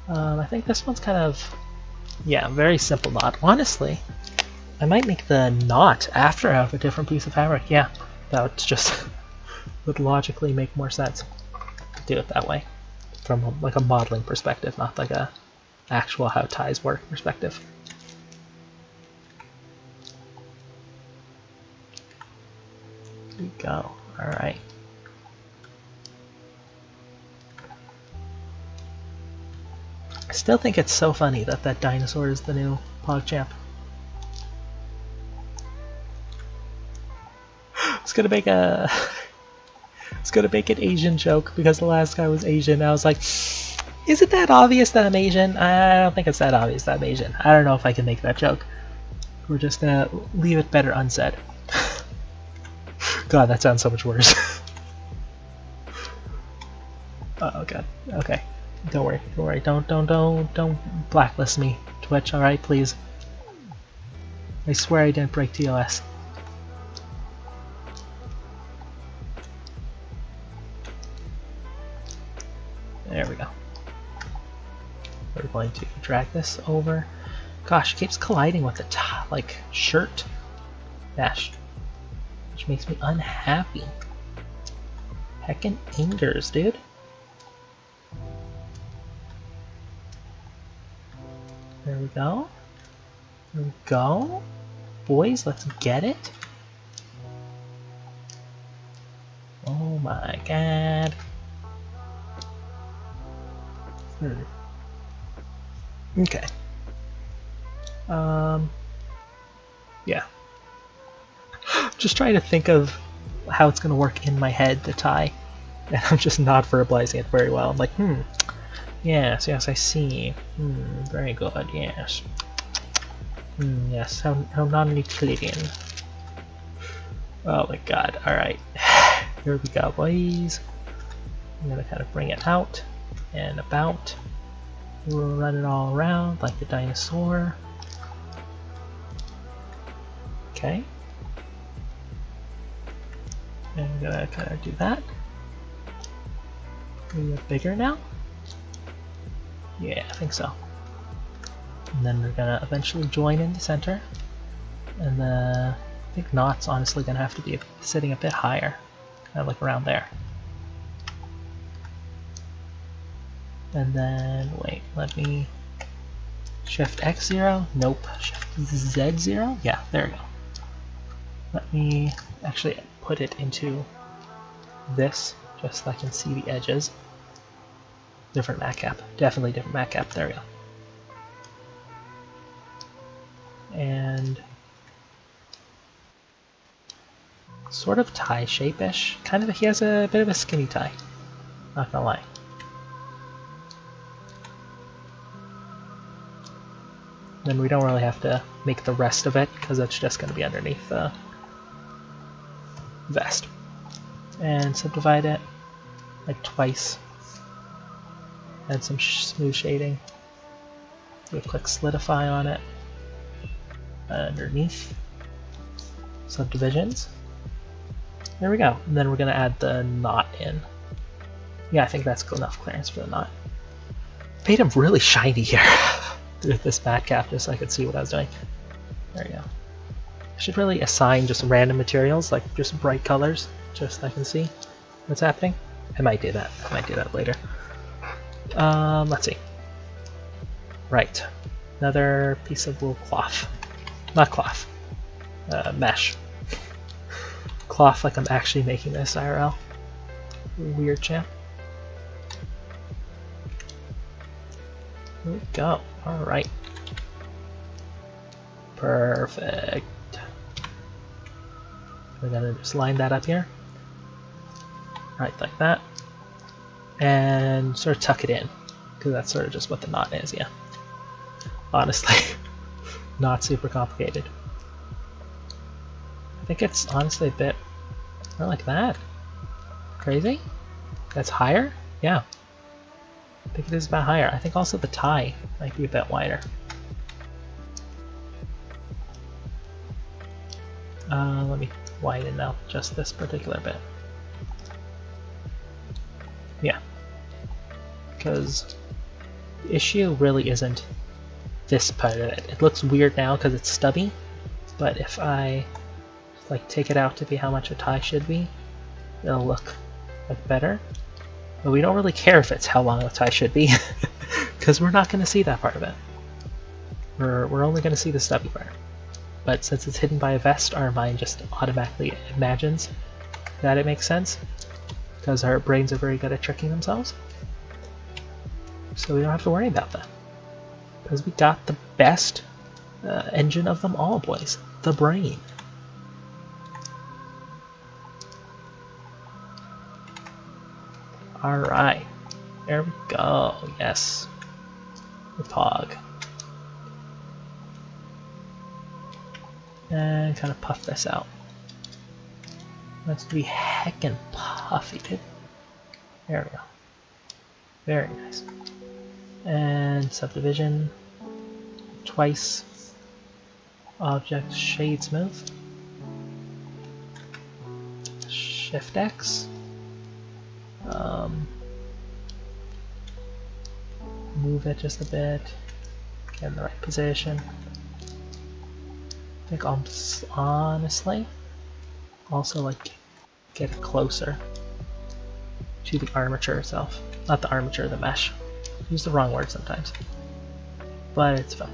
I think this one's kind of, yeah, very simple knot. Honestly, I might make the knot after I have a different piece of fabric. Yeah, that would just would logically make more sense to do it that way, from like a modeling perspective, not like a actual how ties work perspective. There we go. All right. I still think it's so funny that that dinosaur is the new PogChamp. It's gonna make a it's gonna make an Asian joke because the last guy was Asian. I was like, is it that obvious that I'm Asian? I don't think it's that obvious that I'm Asian. I don't know if I can make that joke. We're just gonna leave it better unsaid. God, that sounds so much worse. Oh god. Okay. Don't worry. Don't worry. Don't blacklist me, Twitch. All right, please. I swear I didn't break TOS. There we go. We're going to drag this over. Gosh, it keeps colliding with the top, like shirt mesh, which makes me unhappy. Heckin' angers, dude. There we go. There we go. Boys, let's get it. Oh my god. Okay. Yeah. Just trying to think of how it's gonna work in my head to tie, and I'm just not verbalizing it very well. I'm like, yes, I see. Very good, yes. Yes, how non-Euclidean. Oh my god, alright. Here we go, boys. I'm gonna kind of bring it out and about. We'll run it all around like the dinosaur. Okay. And I'm gonna kind of do that. Are we bigger now? Yeah, I think so. And then we're gonna eventually join in the center. And I think knot's honestly gonna have to be sitting a bit higher. Kind of like around there. And then, wait, let me shift X0? Nope. Shift Z0? Yeah, there we go. Let me actually put it into this, just so I can see the edges. Different mat cap. Definitely different mat cap. There we go. And sort of tie shape-ish. Kind of, he has a bit of a skinny tie. Not gonna lie. Then we don't really have to make the rest of it because it's just going to be underneath the vest. And subdivide it like twice. Add some smooth shading. Do a quick solidify on it. underneath subdivisions. There we go. And then we're going to add the knot in. Yeah, I think that's enough clearance for the knot. Made him really shiny here with this bat cap just so I could see what I was doing. There we go. I should really assign just random materials, like just bright colors, just so I can see what's happening. I might do that. I might do that later. Let's see. Right. Another piece of wool cloth. Not cloth. Mesh. Cloth like I'm actually making this IRL. Weird champ. Here we go. Alright. Perfect. We're gonna just line that up here. Right, like that. And sort of tuck it in. Because that's sort of just what the knot is, yeah. Honestly. Not super complicated. I think it's honestly a bit more like that. Crazy? That's higher? Yeah. I think it is about higher. I think also the tie might be a bit wider. Let me widen out just this particular bit. Yeah. Because the issue really isn't this part of it. It looks weird now because it's stubby, but if I like take it out to be how much a tie should be, it'll look like better. But we don't really care if it's how long the tie should be, because we're not going to see that part of it. We're only going to see the stubby part. But since it's hidden by a vest, our mind just automatically imagines that it makes sense, because our brains are very good at tricking themselves. So we don't have to worry about that, because we got the best engine of them all, boys. The brain. Alright, there we go, yes. The pog. And kind of puff this out. That's to be heckin' puffy, dude. There we go. Very nice. And subdivision. Twice. Object shade smooth. Shift X. Move it just a bit, get in the right position. I think honestly, also like get it closer to the armature itself. Not the armature, the mesh. Use the wrong word sometimes, but it's fine.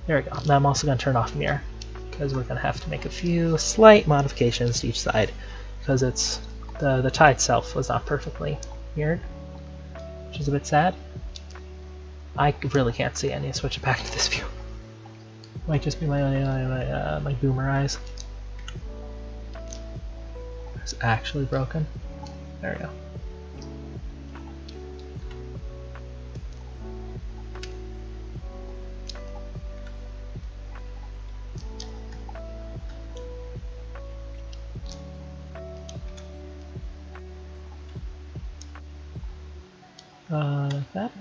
There we go. Now I'm also going to turn off mirror, because we're going to have to make a few slight modifications to each side, because it's the tie itself was not perfectly mirrored, which is a bit sad. I really can't see. I need to switch it back to this view. Might just be my boomer eyes. It's actually broken. There we go. Like that.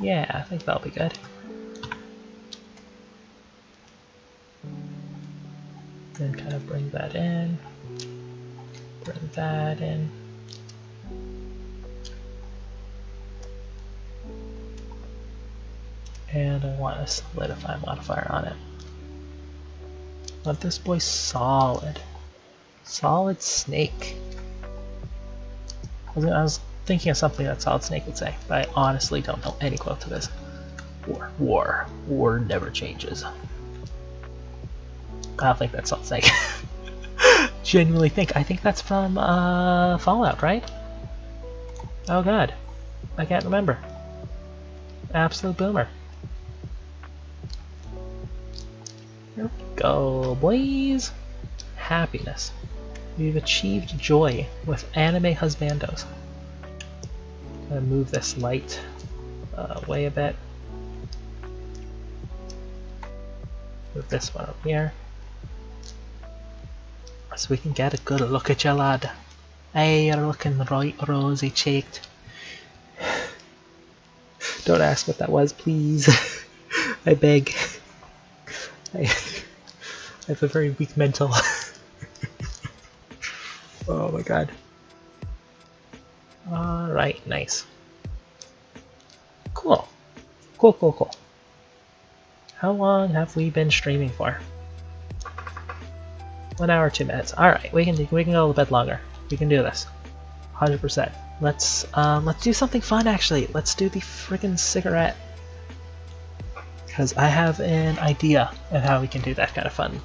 Yeah, I think that'll be good. Then kind of bring that in. Bring that in. And I want a solidify modifier on it. Let this boy solid. Solid Snake. I was thinking of something that Solid Snake would say, but I honestly don't know any quote to this. War never changes. I don't think that's Solid Snake. Genuinely think. I think that's from Fallout, right? Oh god. I can't remember. Absolute boomer. Here we go, boys. Happiness. We've achieved joy with anime husbandos. Gonna move this light away a bit. Move this one up here, so we can get a good look at you, lad. Hey, you're looking right rosy cheeked. Don't ask what that was, please. I beg. I have a very weak mental. Oh my god. Alright, nice. Cool. Cool. How long have we been streaming for? 1 hour, 2 minutes. Alright, we can go a bit longer. We can do this. 100%. Let's do something fun actually. Let's do the friggin' cigarette. Because I have an idea of how we can do that kind of fun.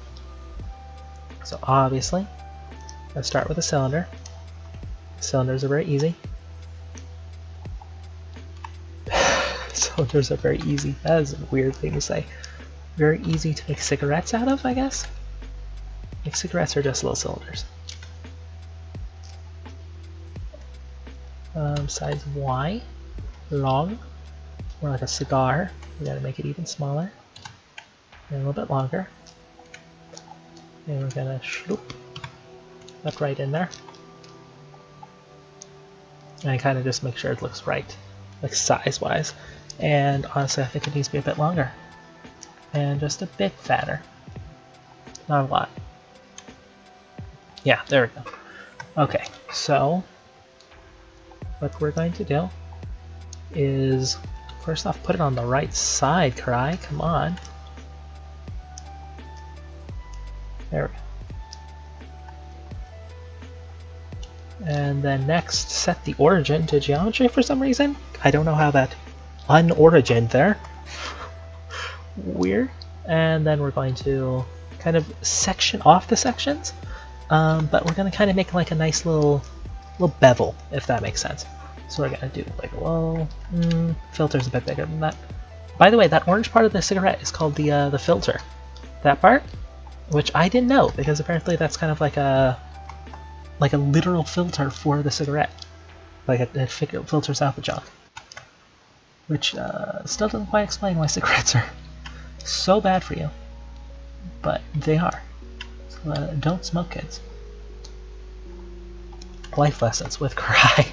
So obviously, let's start with a cylinder. Cylinders are very easy. Cylinders are very easy. That is a weird thing to say. Very easy to make cigarettes out of, I guess? Like cigarettes are just little cylinders. Size Y, long, more like a cigar. We gotta make it even smaller, and a little bit longer. And we're gonna shloop that right in there. And kind of just make sure it looks right, like size-wise. And honestly, I think it needs to be a bit longer. And just a bit fatter. Not a lot. Yeah, there we go. Okay, so what we're going to do is, first off, put it on the right side, Karai. Come on. There we go. And then next, set the origin to geometry for some reason. I don't know how that unorigined there. Weird. And then we're going to kind of section off the sections, but we're going to kind of make like a nice little bevel, if that makes sense. So we're going to do like a little filter's a bit bigger than that. By the way, that orange part of the cigarette is called the filter. That part, which I didn't know, because apparently that's kind of like a literal filter for the cigarette. Like it filters out the junk. Which still doesn't quite explain why cigarettes are so bad for you. But they are. So don't smoke, kids. Life lessons with Karai.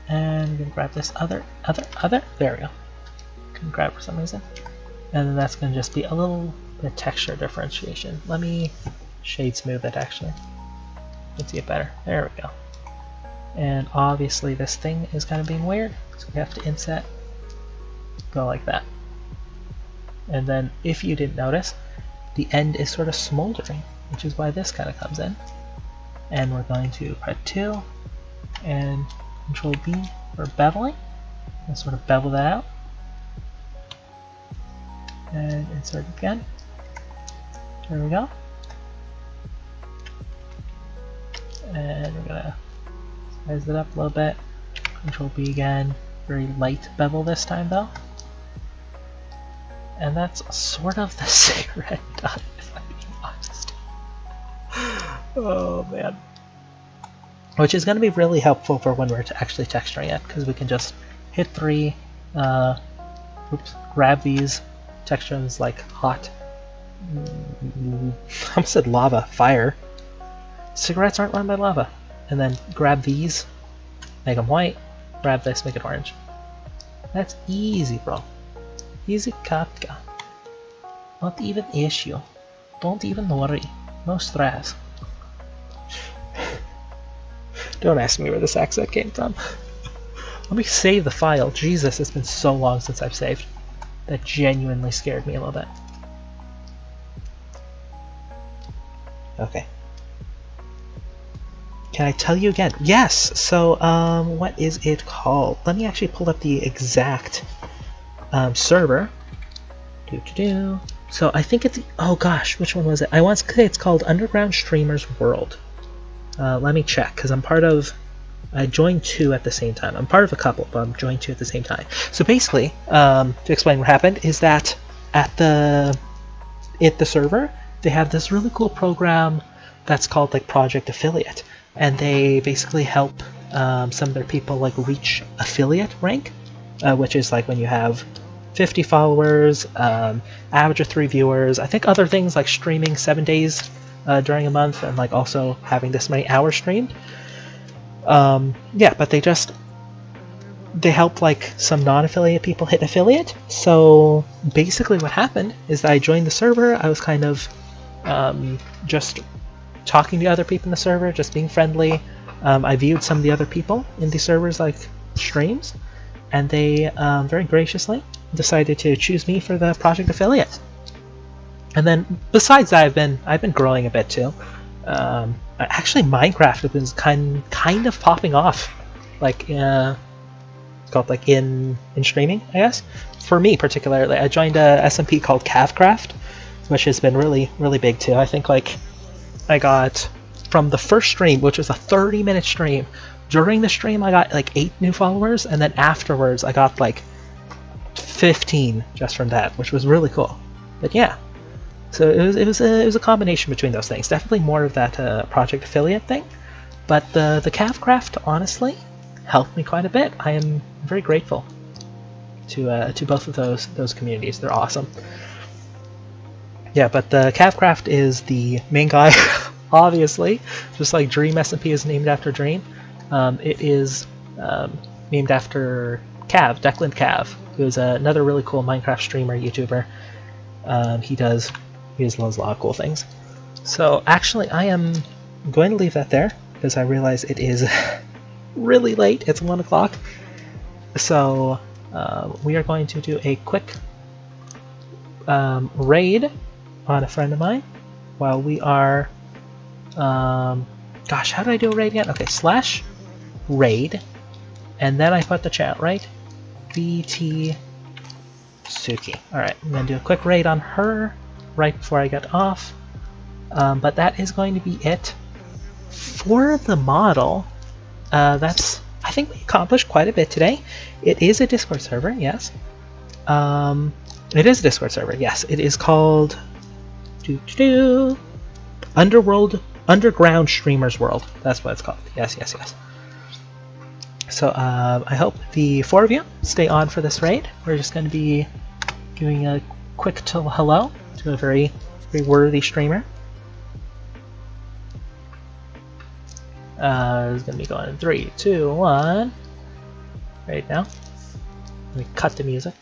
And I'm gonna grab this other. There we go. Couldn't grab for some reason. And then that's gonna just be a little bit of texture differentiation. Let me shade smooth it actually. Let's see it better. There we go. And obviously this thing is kind of being weird, so we have to inset. Go like that. And then if you didn't notice, the end is sort of smoldering, which is why this kind of comes in. And we're going to part 2 and Control B for beveling, and sort of bevel that out. And insert again. There we go. And we're gonna size it up a little bit. Control B again. Very light bevel this time though. And that's sort of the cigarette done, if I'm being honest. Oh man. Which is going to be really helpful for when we're actually texturing it, because we can just hit 3, grab these, texture them as like hot. I almost said lava, fire. Cigarettes aren't run by lava. And then grab these, make them white, grab this, make it orange. That's easy, bro. Easy kapka. Not even issue. Don't even worry. No stress. Don't ask me where this accent came from. Let me save the file. Jesus, it's been so long since I've saved. That genuinely scared me a little bit. Okay. Can I tell you again? Yes! So, what is it called? Let me actually pull up the exact server. So I think it's... Oh gosh, which one was it? I want to say it's called Underground Streamers World. Let me check, because I'm part of... I joined 2 at the same time. I'm part of a couple, but I'm joined 2 at the same time. So basically, to explain what happened, is that at the server, they have this really cool program that's called like Project Affiliate. And they basically help some of their people like reach affiliate rank, which is like when you have 50 followers, average of 3 viewers, I think other things like streaming 7 days during a month, and like also having this many hours streamed. Yeah, but they just they help like some non-affiliate people hit affiliate. So basically what happened is that I joined the server. I was kind of just talking to other people in the server, just being friendly. I viewed some of the other people in the server's like streams, and they very graciously decided to choose me for the project affiliate. And then besides that, I've been growing a bit too. Actually, Minecraft has been kind of popping off, like called like in streaming, I guess. For me particularly, I joined a SMP called Cavcraft, which has been really big too. I think like I got from the first stream, which was a 30-minute stream. During the stream, I got like 8 new followers, and then afterwards, I got like 15 just from that, which was really cool. But yeah, so it was a combination between those things. Definitely more of that project affiliate thing, but the Cavcraft honestly helped me quite a bit. I am very grateful to both of those communities. They're awesome. Yeah, but the Cavcraft is the main guy, obviously, just like Dream SMP is named after Dream. It is named after Cav, Declan Cav, who is another really cool Minecraft streamer, YouTuber. He does a lot of cool things. So actually, I am going to leave that there because I realize it is really late. It's 1 o'clock. So we are going to do a quick raid on a friend of mine while we are gosh, how did I do a raid again? Okay, /raid, and then I put the chat right, BT Suki. Alright, I'm gonna do a quick raid on her right before I get off, but that is going to be it for the model. That's, I think we accomplished quite a bit today. It is a Discord server, yes. It is a Discord server, yes. It is called Underground Streamers World. That's what it's called. Yes. So I hope the 4 of you stay on for this raid. We're just going to be giving a quick hello to a very worthy streamer. It's going to be going in 3, 2, 1. Right now. Let me cut the music.